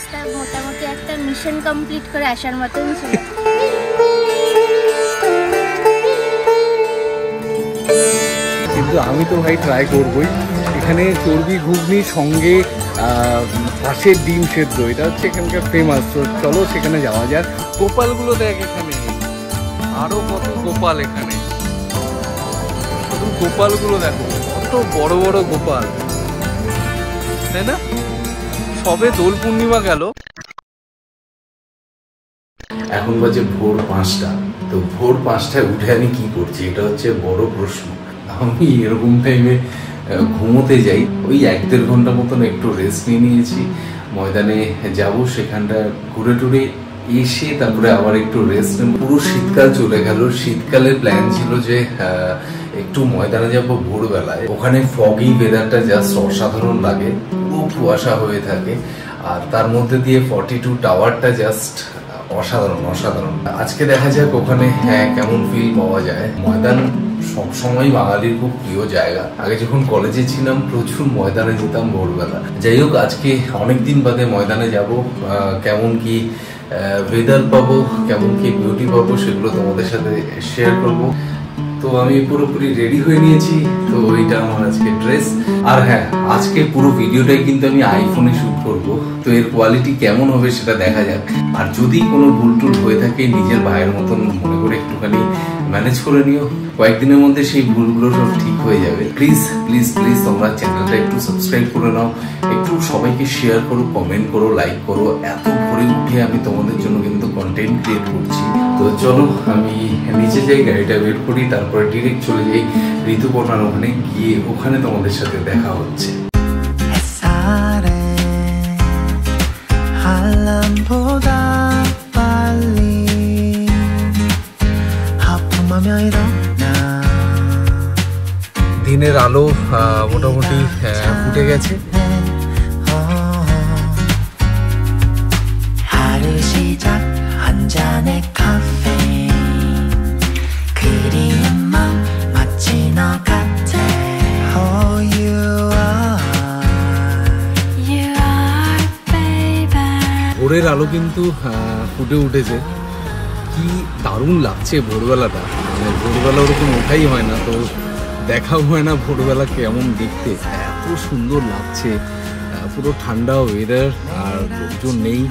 রাস্তা মোটামুটি একটা মিশন কমপ্লিট করে আসার মতন ছিল। কিন্তু আমি তো ভাই ট্রাই করবই। এখানে চর্বি ঘুগনি সঙ্গে হাঁসের ডিম সেদ্ধ, এটা হচ্ছে এখানকার ফেমাস। তো চলো সেখানে যাওয়া যাক। গোপালগুলো দেখ এখানে, আরো কত গোপাল এখানে, শুধু গোপালগুলো দেখো, কত বড় বড় গোপাল, তাই না? সবে দোল পূর্ণিমা গেল, এখন বাজে ভোর 5টা। তো ভোর 5টায় উঠে আমি কি করছি, এটা হচ্ছে বড় প্রশ্ন। আমি এরকম টাইমে ঘুমোতে যাই। ওই 1-1.5 ঘন্টা মতন একটু রেস্ট নিয়ে নিয়েছি। ময়দানে যাব, সেখানটা ঘুরে টুরে এসে তারপরে আবার একটু রেস্ট নেব। পুরো শীতকাল চলে গেল। শীতকালের প্ল্যান ছিল যে একটু ময়দানে যাব ভোরবেলায়। ওখানে ফগি ওয়েদারটা জাস্ট অসাধারণ লাগে, পুরো কুয়াশা হয়ে থাকে, আর তার মধ্যে দিয়ে 42 টাওয়ারটা জাস্ট অসাধারণ অসাধারণ। আজকে দেখা যাক ওখানে কেমন ফিল পাওয়া যায়। ময়দান সবসময় বাঙালির খুব প্রিয় জায়গা। আগে যখন কলেজে ছিলাম প্রচুর ময়দানে যেতাম ভোরবেলা। যাই হোক, আজকে অনেকদিন বাদে ময়দানে যাব। কেমন কি ওয়েদার পাবো, কেমন কি বিউটি পাবো, সেগুলো তোমাদের সাথে শেয়ার করবো। তো আমি পুরোপুরি রেডি হয়ে নিয়েছি। তো এইটা আমার আজকে ড্রেস। আর হ্যাঁ, আজকে পুরো ভিডিওটাই কিন্তু আমি আইফোনে শুট করব। তো এর কোয়ালিটি কেমন হবে সেটা দেখা যাক। আর যদি কোনো ভুল টুল হয়ে থাকে, নিজের ভাইয়ের মতন মনে করে একটুখানি ম্যানেজ করে নিও। কয়েকদিনের মধ্যে সেই ভুলগুলো সব ঠিক হয়ে যাবে। প্লিজ প্লিজ প্লিজ তোমরা চ্যানেলটা একটু সাবস্ক্রাইব করে নাও, একটু সবাইকে শেয়ার করো, কমেন্ট করো, লাইক করো। এত ভোরে উঠে আমি তোমাদের জন্য কিন্তু কন্টেন্ট ক্রিয়েট করছি। তো চলো আমি নিচে যাই, গাড়িটা ওয়েট করি, তারপরে ডিরেক্ট চলে যাই ঋতুপর্ণার ওখানে। গিয়ে ওখানে তোমাদের সাথে দেখা হচ্ছে। দিনের আলো মোটামুটি ফুটে গেছে। ভোরের আলো কিন্তু ফুটে উঠেছে। কি দারুণ লাগছে ভোরবেলাটা। মানে ভোরবেলা ওরকম ওঠাই হয় না, তো দেখাও হয় না ভোরবেলা কেমন দেখতে। এত সুন্দর লাগছে, পুরো ঠান্ডা ওয়েদার, আর লোকজন নেই,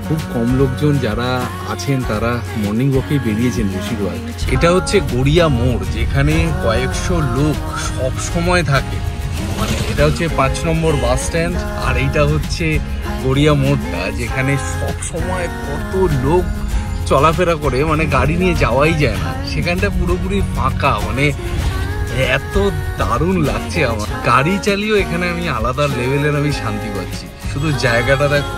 খুব কম লোকজন। যারা আছেন তারা মর্নিং ওয়াকেই বেরিয়েছেন বেশিরভাগ। এটা হচ্ছে গড়িয়া মোড়, যেখানে কয়েকশো লোক সব সময় থাকে। মানে এটা হচ্ছে 5 নম্বর বাস স্ট্যান্ড, আর এইটা হচ্ছে গড়িয়া মোড়টা, যেখানে সব সময় কত লোক চলাফেরা করে, মানে গাড়ি নিয়ে যাওয়াই যায় না। সেখানটা পুরোপুরি ফাঁকা, মানে এত দারুণ লাগছে আমার। গাড়ি চালিয়েও এখানে আমি আলাদা লেভেলের আমি শান্তি পাচ্ছি। শুধু জায়গাটা দেখো,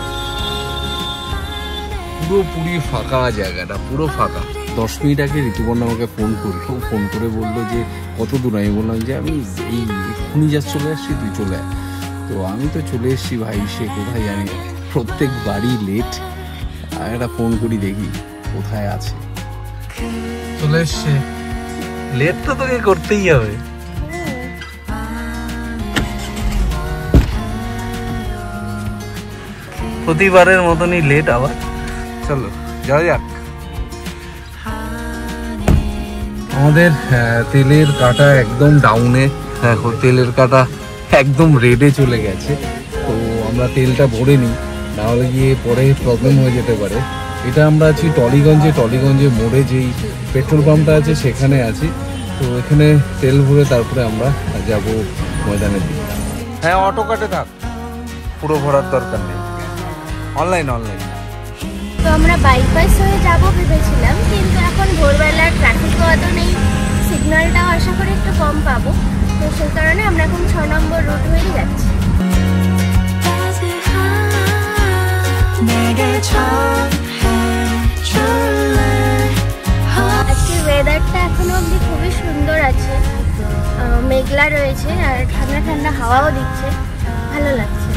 পুরোপুরি ফাঁকা জায়গাটা, পুরো ফাঁকা। 10 মিনিট আগে ঋতুপর্ণা আমাকে ফোন করলো, ফোন করে বললো যে কত দূর। আমি বললাম যে আমি এই এক্ষুনি যা চলে আসছি, তুই চলে আয়। তো আমি তো চলে এসেছি ভাই, সে কোথায় জানি না, প্রত্যেক বাড়ি লেট। আর একটা ফোন করি দেখি কোথায় আছে। চলে এসছে, লেট তো তোকে করতেই হবে। প্রতিবারের মতনই লেট আবার। চলো যাওয়া যাক। আমাদের তেলের কাটা একদম ডাউনে। দেখো তেলের কাটা একদম রেডে চলে গেছে। তো আমরা তেলটা ভরে নিই, নাহলে গিয়ে পরে প্রবলেম হয়ে যেতে পারে। এটা আমরা আছি টলিগঞ্জে মোড়ে যেই পেট্রোল পাম্পটা আছে সেখানে আছি। তো এখানে তেল ভরে তারপরে আমরা যাব ময়দানের দিকে। হ্যাঁ, অটো কাটে থাক, পুরো ভরার দরকার নেই, অনলাইন। তো আমরা বাইপাস হয়ে যাব ভেবেছিলাম, কিন্তু এখন ভোরবেলা ট্রাফিকও অত নেই, সিগন্যালটাও আশা করি একটু কম পাবো। তো সেই কারণে আমরা এখন 6 নম্বর রুট হয়েই যাচ্ছি। আজকের ওয়েদারটা এখনো অবধি খুবই সুন্দর আছে, মেঘলা রয়েছে আর ঠান্ডা ঠান্ডা হাওয়াও দিচ্ছে, ভালো লাগছে।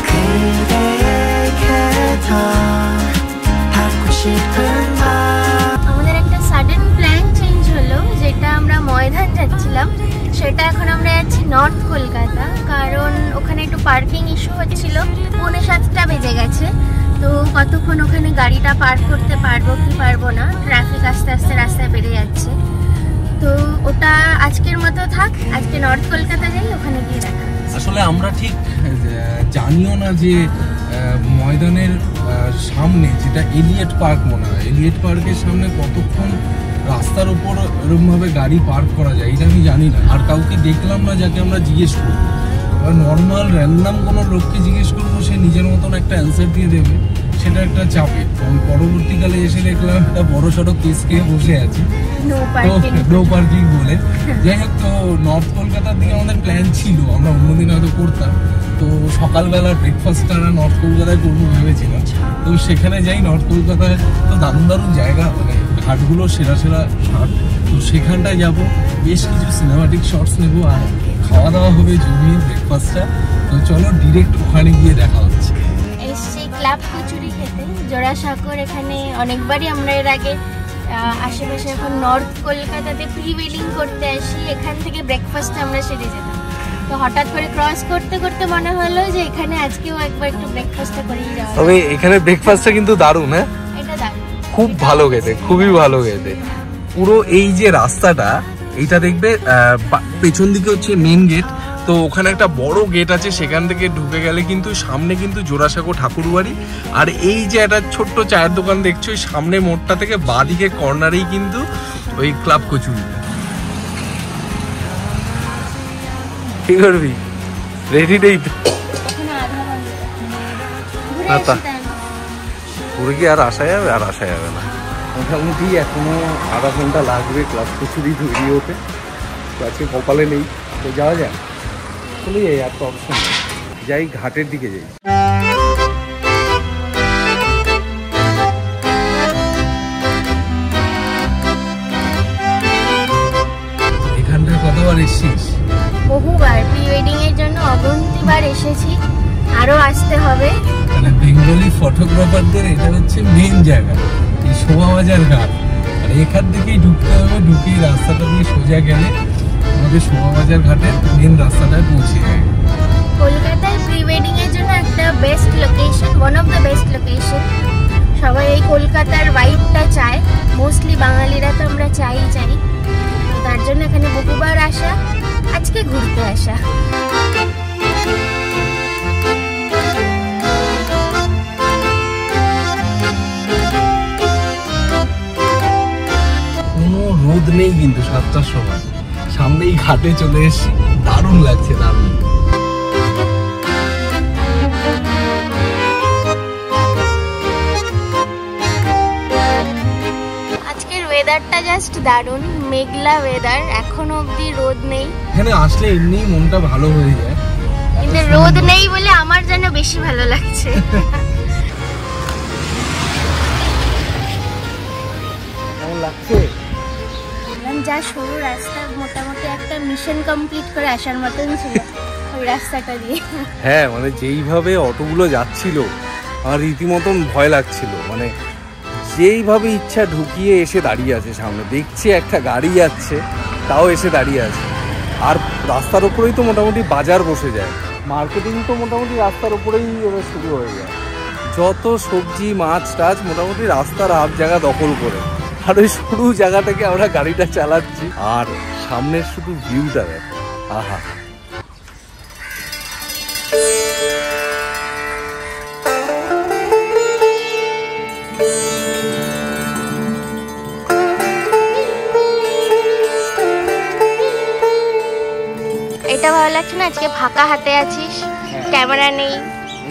그대에게 더 닿고 싶은 বেরিয়েছিলাম সেটা এখন আমরা যাচ্ছি নর্থ কলকাতা, কারণ ওখানে একটু পার্কিং ইস্যু হচ্ছিল। 7:45 বেজে গেছে, তো কতক্ষণ ওখানে গাড়িটা পার্ক করতে পারবো কি পারবো না, ট্রাফিক আস্তে আস্তে রাস্তায় বেড়ে যাচ্ছে। তো ওটা আজকের মতো থাক, আজকে নর্থ কলকাতা যাই, ওখানে গিয়ে দেখা। আসলে আমরা ঠিক জানিও না যে ময়দানের সামনে যেটা এলিয়েট পার্ক মনে হয়, এলিয়েট পার্কের সামনে কতক্ষণ রাস্তার উপর এরকমভাবে গাড়ি পার্ক করা যায় এটা আমি জানি না। আর কাউকে দেখলাম না যাকে আমরা জিজ্ঞেস করবো। এবার নর্মাল র্যান্ডাম কোনো লোককে জিজ্ঞেস করবো, সে নিজের মতন একটা অ্যান্সার দিয়ে দেবে, সেটা একটা চাপে। পরবর্তীকালে এসে দেখলাম একটা বড় সড়ো কেস খেয়ে বসে আছি, নো পার্কিং বলে। যাই হোক, তো নর্থ কলকাতার দিকে আমাদের প্ল্যান ছিল, আমরা অন্যদিন হয়তো করতাম। তো সকালবেলা ব্রেকফাস্টটা নর্থ কলকাতায় করবো ভেবেছিলাম। তো সেখানে যাই, নর্থ কলকাতায় তো দারুণ দারুণ জায়গা, মানে ঘাটগুলো সেরা সেরা ঘাট। তো সেখানটায় যাবো, বেশ কিছু সিনেমাটিক শর্টস নেবো, আর খাওয়া দাওয়া হবে জমিয়ে ব্রেকফাস্টটা। তো চলো ডিরেক্ট ওখানে গিয়ে দেখা হচ্ছে। এসছি ক্লাব কচুরি খেতে জোড়াসাঁকোর। এখানে অনেকবারই আমরা এর আগে আশেপাশে এখন নর্থ কলকাতাতে প্রি ওয়েডিং করতে আসি, এখান থেকে ব্রেকফাস্টটা আমরা সেরে যেতাম। তো হঠাৎ করে ক্রস করতে করতে মনে হলো যে এখানে আজকেও একবার একটু ব্রেকফাস্টটা করেই যাওয়া। তবে এখানে ব্রেকফাস্টটা কিন্তু দারুণ, হ্যাঁ এটা দারুণ, খুব ভালো খেতে, খুবই ভালো খেতে। পুরো এই যে রাস্তাটা, এইটা দেখবে পেছন দিকে হচ্ছে মেন গেট। তো ওখানে একটা বড় গেট আছে, সেখান থেকে ঢুকে গেলে কিন্তু সামনে কিন্তু জোড়াসাঁকো ঠাকুরবাড়ি। আর এই যে একটা ছোট্ট চায়ের দোকান দেখছো, ওই সামনে মোড়টা থেকে বাঁদিকে কর্নারেই কিন্তু ওই ক্লাব কচুরি। কি করবি, রেডি নেই তো? পুরো কি আর আসা যাবে? আর আসা যাবে না, মোটামুটি এখনো আধা ঘন্টা লাগবে ক্লাব কচুরি তৈরি হতে। তো আজকে কপালে নেই, তো যাওয়া যায়, চলে যাই, আর তো অপশন নেই। যাই ঘাটের দিকে যাই। এখানটায় কতবার এসেছিস? বহুবার, প্রি ওয়েডিং এর জন্য অগন্তিবার এসেছি, আরো আসতে হবে। মানে বেঙ্গলি ফটোগ্রাফারদের এটা হচ্ছে মেন জায়গা, এই শোভাবাজার ঘাট। আর এখান থেকেই ঢুকতে হবে, ঢুকে রাস্তাটা দিয়ে সোজা গেলে আমাদের শোভাবাজার ঘাটের মেন রাস্তাটায় পৌঁছে যায়। কলকাতায় প্রি ওয়েডিং এর জন্য একটা best location, one of the best location. সবাই এই কলকাতার ভাইবটা চায়, মোস্টলি বাঙালিরা তো আমরা চাই। তো তার জন্য এখানে বহুবার আসা, আজকে ঘুরতে আসা। কোনো রোদ নেই কিন্তু 7টার সময়, সামনেই ঘাটে চলে এসেছি, দারুণ লাগছে, দারুণ। আজকের ওয়েদারটা জাস্ট দারুণ, মেঘলা ওয়েদার, এখনো অবধি রোদ নেই। এখানে আসলে এমনি মনটা ভালো হয়ে যায়, কিন্তু রোদ নেই বলে আমার যেন বেশি ভালো লাগছে। কেমন লাগছে? যা সরু রাস্তা, মোটামুটি একটা মিশন কমপ্লিট করে আসার মতন ছিল ওই রাস্তাটা দিয়ে। হ্যাঁ, মানে যেইভাবে অটোগুলো যাচ্ছিল আমার রীতিমতন ভয় লাগছিল। মানে যেইভাবে ইচ্ছা ঢুকিয়ে এসে দাঁড়িয়ে আছে সামনে, দেখছে একটা গাড়ি যাচ্ছে তাও এসে দাঁড়িয়ে আছে। আর রাস্তার উপরেই তো মোটামুটি বাজার বসে যায়, মার্কেটিং তো মোটামুটি রাস্তার উপরেই শুরু হয়ে যায়। যত সবজি মাছ টাছ মোটামুটি রাস্তার হাফ জায়গা দখল করে, আর ওই সরু জায়গা থেকে আমরা গাড়িটা চালাচ্ছি। আর সামনের শুধু ভিউটা দেখো, আহা। এটা ভালো লাগছে না, আজকে ফাঁকা হাতে আছিস, ক্যামেরা নেই,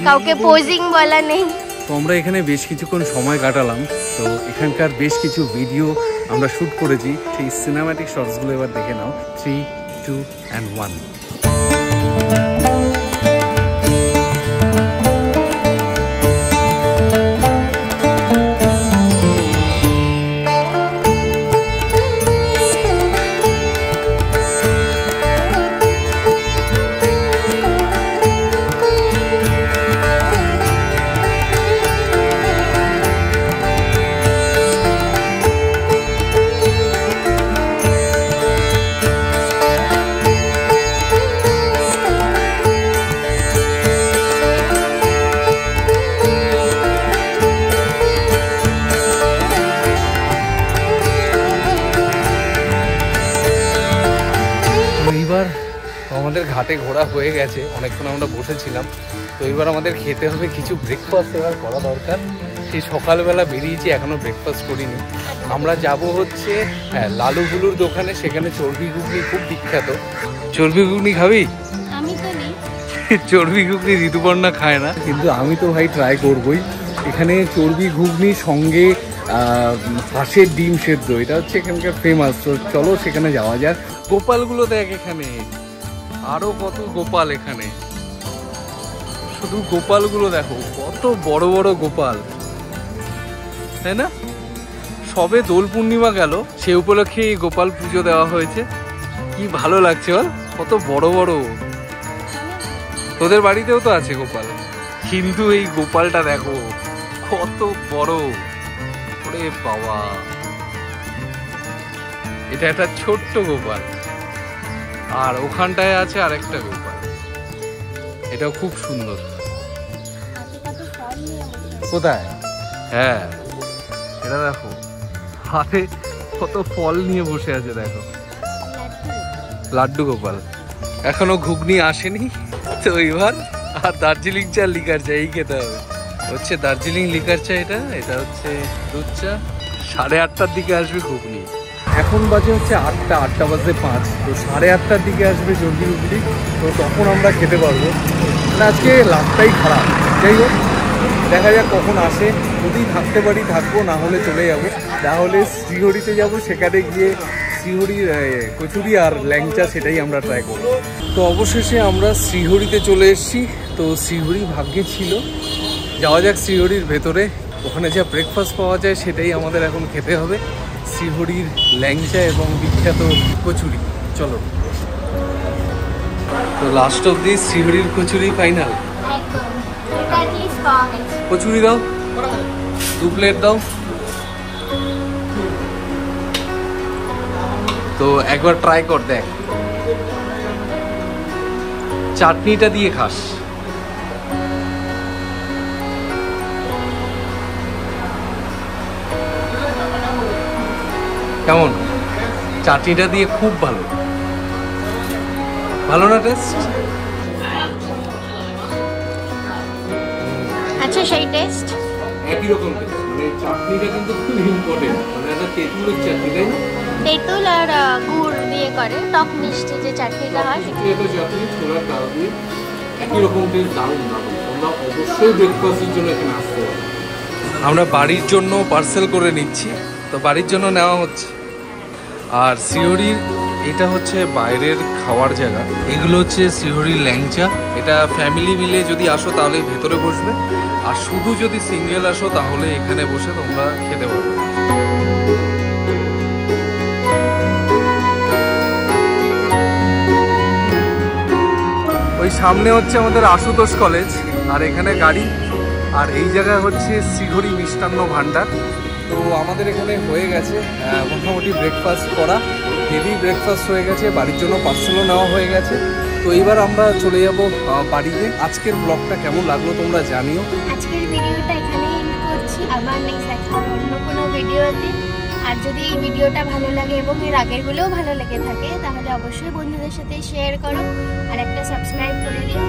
কাউকে পোজিং বলা নেই। তো আমরা এখানে বেশ কিছুক্ষণ সময় কাটালাম। তো এখানকার বেশ কিছু ভিডিও আমরা শ্যুট করেছি, সেই সিনেম্যাটিক শটসগুলো এবার দেখে নাও। 3, 2 and 1। ঘাটে ঘোরা হয়ে গেছে, অনেকক্ষণ আমরা বসেছিলাম। তো এবার আমাদের খেতে হবে কিছু ব্রেকফাস্ট এবার করা দরকার। সেই সকালবেলা বেরিয়েছি, এখনও ব্রেকফাস্ট করিনি। আমরা যাব হচ্ছে লালু বুলুর দোকানে, সেখানে চর্বি ঘুগনি খুব বিখ্যাত। চর্বি ঘুগনি খাবি? আমি তো নেই। চর্বি ঘুগনি ঋতুপর্ণা খায় না, কিন্তু আমি তো ভাই ট্রাই করবই। এখানে চর্বি ঘুগনি সঙ্গে হাঁসের ডিম সেদ্ধ, এটা হচ্ছে এখানকার ফেমাস। তো চলো সেখানে যাওয়া যাক। গোপালগুলো দেখ এখানে, আরো কত গোপাল এখানে, শুধু গোপালগুলো দেখো, কত বড় বড় গোপাল, তাই না? সবে দোল পূর্ণিমা গেল, সে উপলক্ষে এই গোপাল পুজো দেওয়া হয়েছে। কি ভালো লাগছে বল, কত বড় বড়। তোদের বাড়িতেও তো আছে গোপাল, কিন্তু এই গোপালটা দেখো কত বড়। ওরে বাবা, এটা একটা ছোট্ট গোপাল, আর ওখানটায় আছে আরেকটা গোপাল, এটাও খুব সুন্দর। কোথায়? হ্যাঁ, এটা দেখো হাতে কত ফল নিয়ে বসে আছে, দেখো লাড্ডু গোপাল। এখনো ঘুগনি আসেনি, তো এবার আর দার্জিলিং চা লিকার চা এই খেতে হবে। হচ্ছে দার্জিলিং লিকার চা, এটা হচ্ছে দুধ চা। 8:30টার দিকে আসবে ঘুগনি। এখন বাজে হচ্ছে 8টা বাজে 5, তো 8:30টার দিকে আসবে চর্বি ঘুগনি। তো তখন আমরা খেতে পারবো। মানে আজকে লাভটাই খারাপ। যাই হোক, দেখা যাক কখন আসে। যদি থাকতে পারি থাকবো, না হলে চলে যাবো। তাহলে শ্রীহরিতে যাব, সেখানে গিয়ে শ্রীহরির কচুরি আর ল্যাংচা সেটাই আমরা ট্রাই করবো। তো অবশেষে আমরা শ্রীহরিতে চলে এসেছি। তো শ্রীহরি ভাগ্যে ছিল, যাওয়া যাক শ্রীহরির ভেতরে। ওখানে যা ব্রেকফাস্ট পাওয়া যায় সেটাই আমাদের এখন খেতে হবে, শ্রীহরির ল্যাংচা এবং বিখ্যাত কচুরি। চলো। তো লাস্ট অব দি শ্রীহরির কচুরি ফাইনাল। কচুরি দাও, 2 প্লেট দাও। তো একবার ট্রাই কর, দেখ চাটনিটা দিয়ে খাস। কেমন? চাটনিটা দিয়ে খুব ভালো, ভালো না টেস্ট? আচ্ছা, সেই টেস্ট একই রকম টেস্ট, মানে চাটনিটা কিন্তু খুব ইম্পর্টেন্ট। মানে একটা তেঁতুলের চাটনি, তাই না? তেঁতুল আর গুড় দিয়ে করে, টক মিষ্টি যে চাটনিটা হয়। চাটনি ছোলার ডাল দিয়ে একই রকম টেস্ট, দারুণ দারুণ। তোমরা অবশ্যই ব্রেকফাস্টের জন্য এখানে আসতে পারো। আমরা বাড়ির জন্য পার্সেল করে নিচ্ছি, তো বাড়ির জন্য নেওয়া হচ্ছে। আর শ্রীহরির এটা হচ্ছে বাইরের খাওয়ার জায়গা। এগুলো হচ্ছে শ্রীহরির ল্যাংচা। এটা ফ্যামিলি মিলে যদি আসো তাহলে ভেতরে বসবে, আর শুধু যদি সিঙ্গেল আসো তাহলে এখানে বসে তোমরা খেতে পারবে। ওই সামনে হচ্ছে আমাদের আশুতোষ কলেজ, আর এখানে গাড়ি। আর এই জায়গায় হচ্ছে শ্রীহরি মিষ্টান্ন ভাণ্ডার। তো আমাদের এখানে হয়ে গেছে মোটামুটি ব্রেকফাস্ট করা, হেভি ব্রেকফাস্ট হয়ে গেছে, বাড়ির জন্য পার্সেলও নেওয়া হয়ে গেছে। তো এইবার আমরা চলে যাব বাড়িতে। আজকের ব্লগটা কেমন লাগলো তোমরা জানিও। আজকের ভিডিওটা এখানেই এন্ড করছি, আবার নেক্সট দেখা হবে অন্য কোনো ভিডিওতে। আর যদি এই ভিডিওটা ভালো লাগে এবং এর আগেরগুলোও ভালো লেগে থাকে, তাহলে অবশ্যই বন্ধুদের সাথে শেয়ার করো আর একটা সাবস্ক্রাইব করে দিও।